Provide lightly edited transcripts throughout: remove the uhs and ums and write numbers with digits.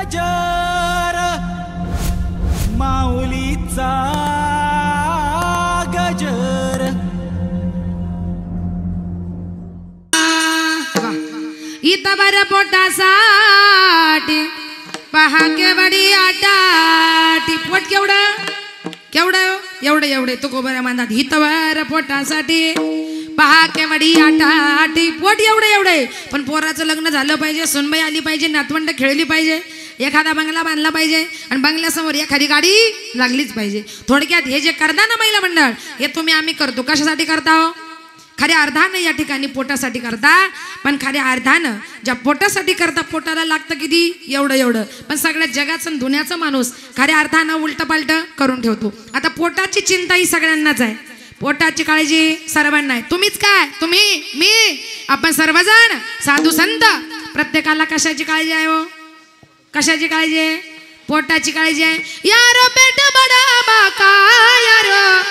गजर माऊलीचा गजर इथं बरं पोटासाठी पहा केवडी आटाटी पोट केवढं केवढं एवढं एवढे तो गोबऱ्या मांदात हिथं बरं पोटासाठी पहा केवडी आटाटी पोट एवढे एवढे पण पोराचं लग्न झालं पाहिजे सुनबाई आली पाहिजे नातवंड खेळली पाहिजे एखादा बंगला बांधला पाहिजे आणि बंगल्यासमोर एखादी गाडी लागलीच पाहिजे थोडक्यात हे जे करता ना महिला मंडळ हे तुम्ही आम्ही करतो कशासाठी करता हो खऱ्या अर्थानं या ठिकाणी पोटासाठी करता पण खऱ्या अर्थानं ज्या पोटासाठी करता पोटाला लागतं किती एवढं एवढं पण सगळ्या जगाचं दुनियाचं माणूस खऱ्या अर्थानं उलट पालट करून ठेवतो आता पोटाची चिंता ही सगळ्यांनाच आहे पोटाची काळजी सर्वांना आहे तुम्हीच काय तुम्ही मी आपण सर्वजण साधू संत प्रत्येकाला कशाची काळजी आहे हो कशाची काळजी आहे पोटाची काळजी आहे यारो पेट बडा बाका यारो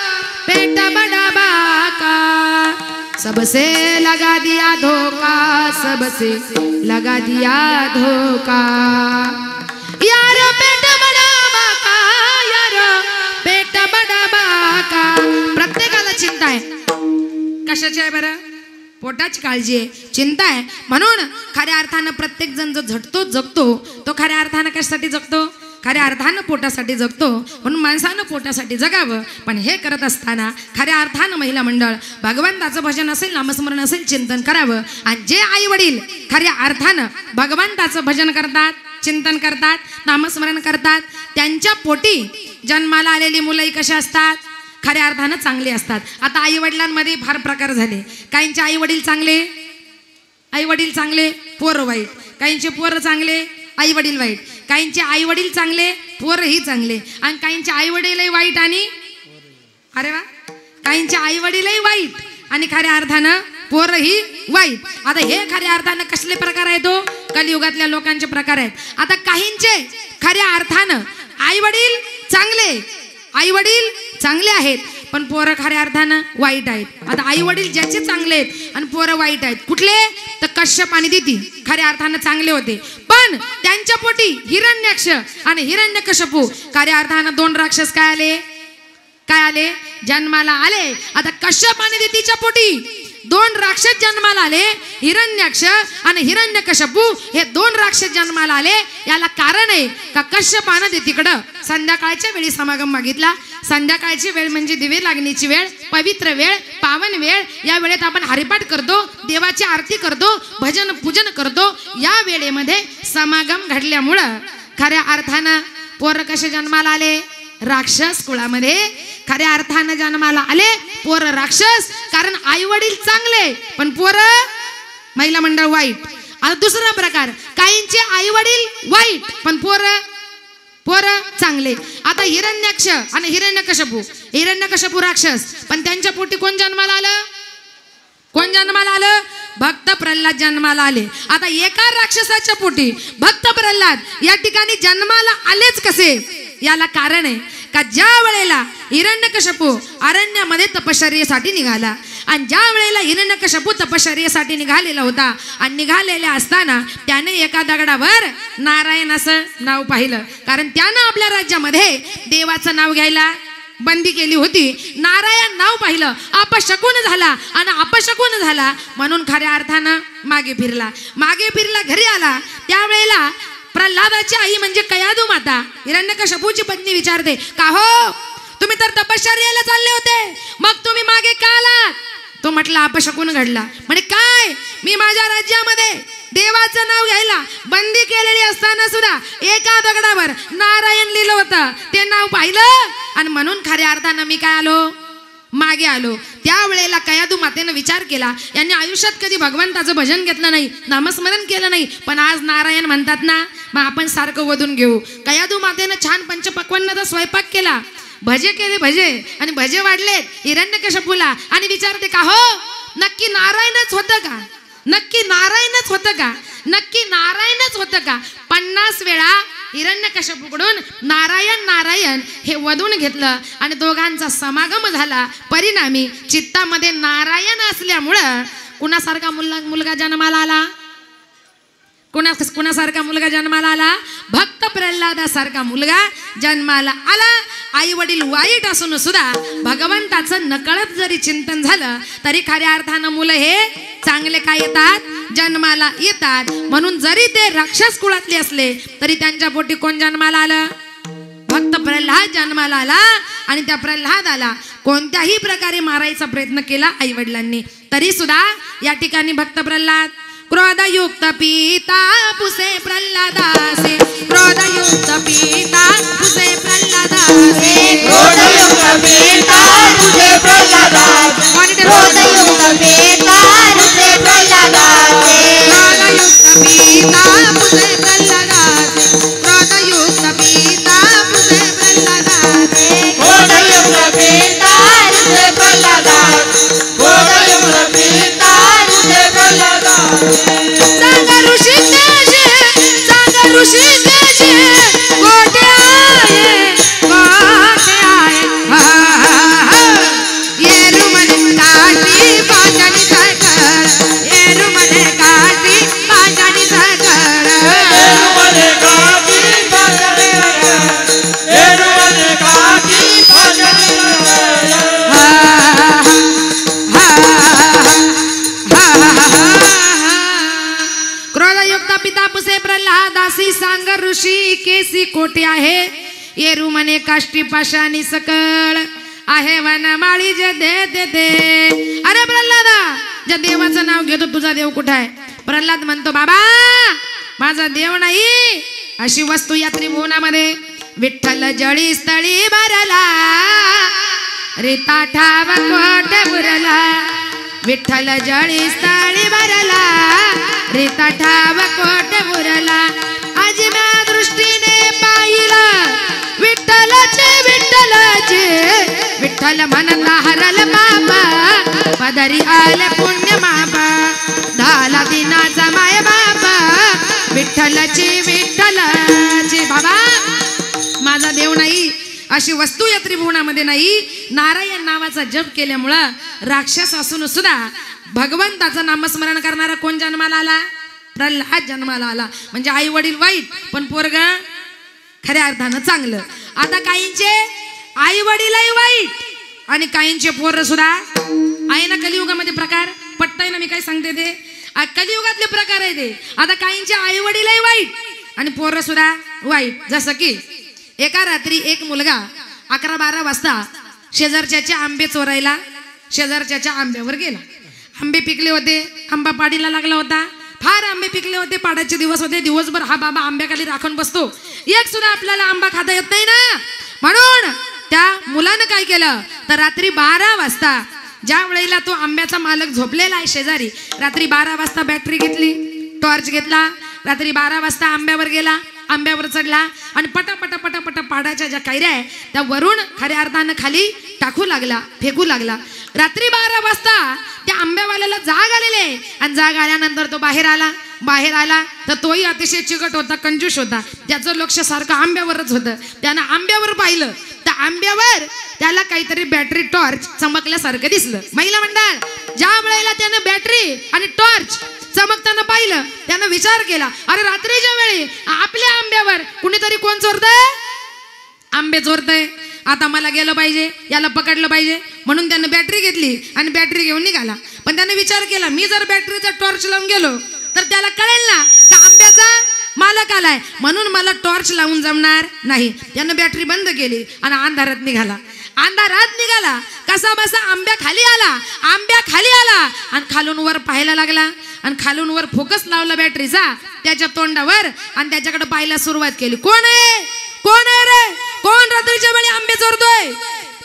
पेट बडा बाका सबसे लगा दिया धोखा सबसे लगा दिया धोखा यारो पेट बडा बाका यारो पेट बडा बाका प्रत्येकाला चिंता आहे कशाची आहे बरं पोटाची काळजी आहे चिंता आहे म्हणून खऱ्या अर्थानं प्रत्येक जण जो झटतो जगतो तो खऱ्या अर्थानं कशासाठी जगतो खऱ्या अर्थानं पोटासाठी जगतो म्हणून माणसानं पोटासाठी जगावं पण हे करत असताना खऱ्या अर्थानं महिला मंडळ भगवंताचं भजन असेल नामस्मरण असेल चिंतन करावं आणि जे आई वडील खऱ्या अर्थानं भगवंताचं भजन करतात चिंतन करतात नामस्मरण करतात त्यांच्या पोटी जन्माला आलेली मुलंही कशी असतात खऱ्या अर्थानं चांगले असतात आता आई वडिलांमध्ये फार प्रकार झाले काहींचे आई वडील चांगले पोरं वाईट काहींचे पोरं चांगले आई वडील वाईट काहींचे आई वडील चांगले पोरही चांगले आणि काहींचे आई वडीलही वाईट आणि अरे वा काहींचे आई वडीलही वाईट आणि खऱ्या अर्थानं पोरही वाईट आता हे खऱ्या अर्थानं कसले प्रकार आहेत तो कलियुगातल्या लोकांचे प्रकार आहेत आता काहींचे खऱ्या अर्थानं आई वडील चांगले आहेत पण पोरं खऱ्या अर्थानं वाईट आहेत आता आई वडील ज्याचे चांगले आहेत आणि पोरं वाईट आहेत कुठले तर कश्यप आणि दिती खऱ्या अर्थानं चांगले होते पण त्यांच्या पोटी हिरण्याक्ष आणि हिरण्यकश्यपू खऱ्या अर्थानं दोन राक्षस काय आले जन्माला आले आता कश्यप आणि दितीच्या पोटी दोन राक्षस जन्माला आले हिरण्याक्ष आणि हिरण्यकश्यपू हे दोन राक्षस जन्माला आले याला कारण आहे का कश्यपानं दितीकडं संध्याकाळच्या वेळी समागम मागितला संध्याकाळची वेळ म्हणजे दिवे लागण्याची वेळ पवित्र वेळ पावन वेळ या वेळेत आपण हरिपाठ करतो देवाची आरती करतो भजन पूजन करतो या वेळेमध्ये समागम घडल्यामुळं खऱ्या अर्थानं पोर कसे जन्माला आले राक्षस कुळामध्ये खऱ्या अर्थानं जन्माला आले पोर राक्षस कारण आई वडील चांगले पण पोर महिला मंडळ वाईट आता दुसरा प्रकार काहींचे आई वडील वाईट पण पोर चांगले आता हिरण्याक्ष आणि हिरण्यकश्यपू राक्षस पण त्यांच्या पोटी कोण जन्माला आलं भक्त प्रल्हाद जन्माला आले आता एका राक्षसाच्या पोटी भक्त प्रल्हाद या ठिकाणी जन्माला आलेच कसे याला कारण आहे का ज्या वेळेला हिरण्यकश्यपू अरण्यामध्ये तपश्चर्येसाठी निघाला आणि ज्या वेळेला हिरण्यकश्यपू तपश्चर्येसाठी निघालेला होता आणि निघालेल्या असताना त्याने एका दगडावर नारायण असं नाव पाहिलं कारण त्यानं आपल्या राज्यामध्ये देवाचं नाव घ्यायला बंदी केली होती नारायण नाव पाहिलं अपशकुन झाला म्हणून खऱ्या अर्थानं मागे फिरला घरी आला त्यावेळेला प्रल्हादाची आई म्हणजे कयादू माता हिरण्यकश्यपूची पत्नी विचारते का हो तुम्ही तर तपश्चर्येला चालले होते मग तुम्ही मागे का आलात तो म्हटला अपशकुन घडला म्हणे काय मी माझ्या राज्यामध्ये देवाचं नाव घ्यायला बंदी केलेली असताना सुद्धा एका दगडावर नारायण लिहिलं होतं ते नाव पाहिलं आणि म्हणून खऱ्या अर्थानं मी काय मागे आलो त्यावेळेला कयादू मातेनं विचार केला यांनी आयुष्यात कधी भगवंताचं भजन घेतलं नाही नामस्मरण केलं नाही पण आज नारायण म्हणतात ना मग आपण सारखं वधून घेऊ कयादू मातेनं छान पंचपक्वान्नाचा स्वयंपाक केला भजे केले आणि भजे वाढलेत हिरण्यकश्यपूला आणि विचारते का हो नक्की नारायणच होतं का 50 वेळा हिरण्यकश्यपूकडून नारायण हे वधून घेतलं आणि दोघांचा समागम झाला परिणामी चित्तामध्ये नारायण असल्यामुळं कुणासारखा मुलगा जन्माला आला कुणासारखा मुलगा जन्माला आला? भक्त प्रल्हादासारखा मुलगा जन्माला आला. आई वडील वाईट असून सुद्धा भगवंताचं नकळत जरी चिंतन झालं तरी खऱ्या अर्थानं मुलं हे चांगले काय येतात? जन्माला येतात. म्हणून जरी ते राक्षस कुळातले असले तरी त्यांच्या पोटी कोण जन्माला आलं? भक्त प्रल्हाद जन्माला आला. आणि त्या प्रल्हादाला कोणत्याही प्रकारे मारायचा प्रयत्न केला आई वडिलांनी, तरी सुद्धा या ठिकाणी भक्त प्रल्हाद क्रोधयुक्त पिता पुसे प्रल्हादासे, क्रोधयुक्त पिता पुसे प्रल्हादासे, क्रोधयुक्त पिता पुसे प्रल्हादासे, क्रोधयुक्त पिता पुसे प्रल्हादासे, क्रोधयुक्त पिता पुसे प्रल्हादासे, क्रोधयुक्त पिता पुसे प्रल्हादासे, क्रोधयुक्त पिता पुसे प्रल्हादासे, क्रोधयुक्त पिता पुसे प्रल्हादासे. सांग ऋषिकेश, सांग ऋषिकेश, कोठे आहे, कोठे आहे, हा हा हा. येरुमने काठी पाजानी सकळ, येरुमने काठी पाजानी सकळ, येरुमने काठी पाजानी सकळ, येरुमने काठी पाजानी सकळ. हा हा हा. क्रोधयुक्त पिता पुसे प्रल्हादासी, सांग ऋषी केसी कोठे आहे, येरू म्हणे काष्टी पाशानी सकळ, आहे वनमाळी जे दे दे दे. अरे प्रल्हादा, ज्या देवाचं नाव घेतो तुझा देव कुठे आहे? प्रल्हाद म्हणतो बाबा माझा देव नाही, अशी वस्तू या त्रिभुवनामध्ये विठ्ठल जळी स्थळी भरला, रीता ठाव कोट बुरला, विठ्ठल जळी स्थळी भरला, रीता ठाव कोट बुरला. आज म्या दृष्टीने पाहिलं विठ्ठलाचे, विठ्ठलाचे, विठ्ठल म्हणता हरल बाबा, पदरी आले पुण्य मापा, झाला दिनाचा माय बाबा, विठ्ठलाची विठ्ठलाची. बाबा माझा देव नाही, अशी वस्तू या त्रिभुवनामध्ये नाही. नारायण नावाचा जप केल्यामुळं राक्षस असून सुद्धा भगवंताचं नामस्मरण करणारा कोण जन्माला आला? प्रल्हाद जन्माला आला. म्हणजे आई वडील वाईट पण पोरग खऱ्या अर्थानं चांगलं. आता काहींचे आई वडीलही वाईट आणि काहींचे पोर सुद्धा आहे ना. कलियुगामध्ये प्रकार पटतय ना मी काय सांगते ते, कलियुगातले प्रकार आहे ते. आता काहींचे आई वडीलही वाईट आणि पोर सुद्धा वाईट. जसं की एका रात्री एक मुलगा 11-12 वाजता शेजारच्याचे आंबे चोरायला शेजारच्याच्या आंब्यावर गेला. आंबे पिकले होते, आंबा पाडीला लागला होता, फार आंबे पिकले होते, पाडाचे दिवस होते. दिवसभर हा बाबा आंब्याखाली राखून बसतो, एक सुद्धा आपल्याला आंबा खाता येत नाही ना. म्हणून त्या मुलानं काय केलं तर रात्री 12 वाजता ज्या वेळेला तो आंब्याचा मालक झोपलेला आहे शेजारी, रात्री 12 वाजता बॅटरी घेतली, टॉर्च घेतला, रात्री 12 वाजता आंब्यावर गेला, आंब्यावर चढला आणि पटापटा पटापटा पाडाच्या ज्या कैऱ्या आहे त्या वरून खऱ्या अर्थानं खाली टाकू लागला, फेकू लागला. रात्री 12 वाजता त्या आंब्यावाल्याला जाग आलेले आणि जाग आल्यानंतर तो बाहेर आला तर तोही अतिशय चिकट होता, कंजूस होता. त्याचं लक्ष सारखं आंब्यावरच होतं. त्यानं आंब्यावर पाहिलं तर आंब्यावर त्याला काहीतरी बॅटरी टॉर्च चमकल्यासारखं दिसलं. महिला मंडळ, ज्या वेळेला त्यानं बॅटरी आणि टॉर्च चमकताना पाहिलं त्यानं विचार केला, अरे रात्रीच्या वेळी आपल्या आंब्यावर कुणीतरी कोण चोरतंय? आंबे चोरतंय. आता मला गेलं पाहिजे, याला पकडलं पाहिजे. म्हणून त्यानं बॅटरी घेतली आणि बॅटरी घेऊन निघाला. पण त्याने विचार केला, मी जर बॅटरीचा टॉर्च लावून गेलो तर त्याला कळेल ना का आंब्याचा मालक आलाय, म्हणून मला टॉर्च लावून जमणार नाही. त्यानं बॅटरी बंद केली आणि अंधारात निघाला. कसा बसा आंब्या खाली आला आणि खालून वर पाहायला लागला आणि खालून वर फोकस लावला बॅटरीचा त्याच्या तोंडावर आणि त्याच्याकडे पाहायला सुरुवात केली. कोण आहे रे? कोण रात्रीच्या वेळी आंबे चोरतोय?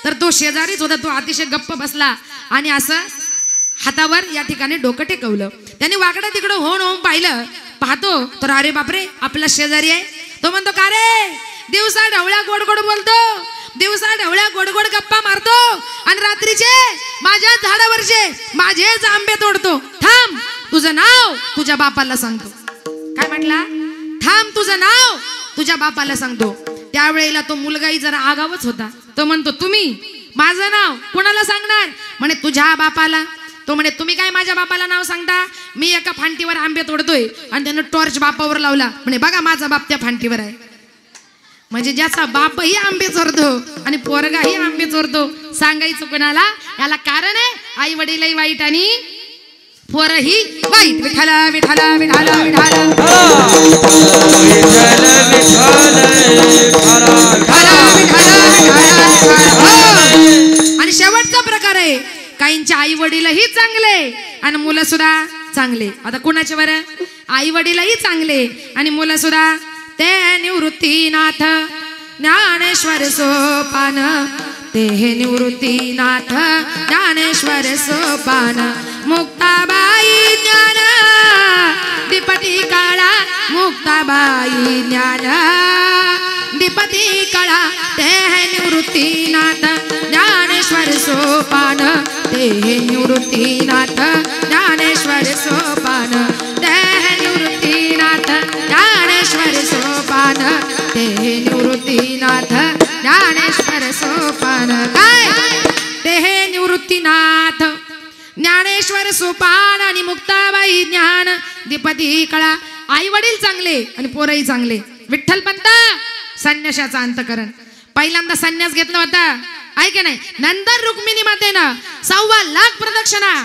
तर तो शेजारीच होता. तो अतिशय गप्प बसला आणि असं हातावर या ठिकाणी डोकं टेकवलं. त्याने वाकडं तिकडं होऊन पाहतो तर अरे बापरे, आपला शेजारी आहे. तो म्हणतो, का रे दिवसा ढवळ्या गोड गोड बोलतो, दिवसा ढवळ्या गोड गोड गप्पा मारतो आणि रात्रीचे माझ्या झाडावरचे माझेच आंबे तोडतो. थांब, तुझं नाव तुझ्या बापाला सांगतो. काय म्हटला? थांब, तुझं नाव तुझ्या बापाला सांगतो. त्यावेळेला तो मुलगाही जरा आगावच होता. तो म्हणतो, तुम्ही माझं नाव कोणाला सांगणार? म्हणे तुझ्या बापाला. तो म्हणे तुम्ही काय माझ्या बापाला नाव सांगता? मी एका फांटीवर आंबे तोडतोय आणि त्यानं टॉर्च बापावर लावला, म्हणे बघा माझा बाप त्या फांटीवर आहे. म्हणजे ज्याचा बापही आंबे चोरतो आणि पोरगाही आंबे चोरतो, सांगायचं कोणाला? याला कारण आहे आई वडीलही वाईट आणि पोरही वाईट. विठाला विठाला विठाला विठाला आणि शेवटचा प्रकार आहे काहींचे आई वडीलही चांगले आणि मुलं सुद्धा चांगले. आता कुणाचे बरं? आई वडीलही चांगले आणि मुलं सुद्धा. ते निवृत्तीनाथ ज्ञानेश्वर सोपान, ते निवृत्तीनाथ ज्ञानेश्वर सोपान. मुक्ताबाई ज्ञान दीपती काळा, मुक्ताबाई ज्ञान दीपती काळा. ते निवृत्तीनाथ ज्ञानेश्वर सोपान, ते निवृत्तीनाथ ज्ञानेश्वर सोपान. ते निवृत्तीनाथ ज्ञानेश्वर सोपान, ते निवृत्तीनाथ ज्ञानेश्वर सोपान. काय? ते निवृत्तीनाथ ज्ञानेश्वर सोपान आणि मुक्ताबाई ज्ञान दीपती कळा. आई वडील चांगले आणि पोरही चांगले. विठ्ठलपंत संन्यासाचं अंतकरण. पहिल्यांदा संन्यास घेतला होता, आहे की नाही? नंतर रुक्मिणी मातेनं 1.25 लाख प्रदक्षिणा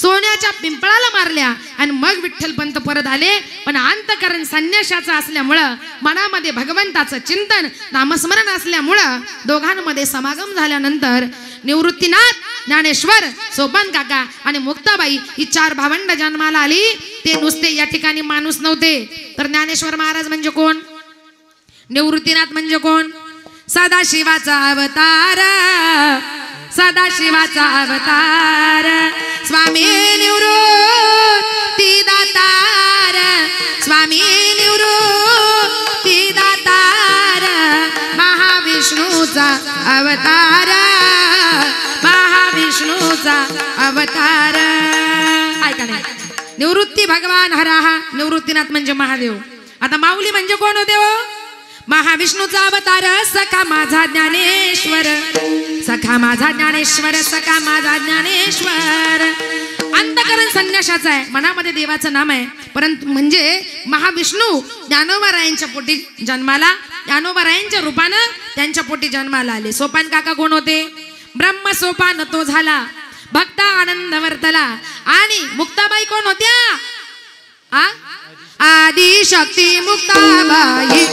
सोन्याच्या पिंपळाला मारल्या आणि मग विठ्ठलपंत परत आले. पण अंतकरण संन्यासाचं असल्यामुळं, मनामध्ये भगवंताचं चिंतन नामस्मरण असल्यामुळं दोघांमध्ये समागम झाल्यानंतर निवृत्तीनाथ ज्ञानेश्वर सोपान काका आणि मुक्ताबाई ही 4 भावंड जन्माला आली. ते नुसते या ठिकाणी माणूस नव्हते. तर ज्ञानेश्वर महाराज म्हणजे कोण? निवृत्तीनाथ म्हणजे कोण? सदाशिवाचा अवतार, सदाशिवाचा अवतार. स्वामी निवृत्ती दातार, स्वामी निवृत्ती दातार. महाविष्णूचा अवतार, महाविष्णूचा अवतार. ऐका नाही, निवृत्ती भगवान हराहा. निवृत्तीनाथ म्हणजे महादेव. आता माऊली म्हणजे कोण होते हो? महाविष्णूचा अवतार. सखा माझा ज्ञानेश्वर, सखा माझा ज्ञानेश्वर, सखा माझा ज्ञानेश्वर. अंतकरण संन्यासाचं आहे, मनामध्ये देवाचं नाम आहे. परंतु म्हणजे महाविष्णू ज्ञानोबारायांच्या पोटी जन्माला, ज्ञानोबारायांच्या रूपानं त्यांच्या पोटी जन्माला आले. सोपान काका कोण होते? ब्रह्म सोपान तो झाला, भक्त आनंद वर्तला. आणि मुक्ताबाई कोण होत्या? आदिशक्ती मुक्ताबाई,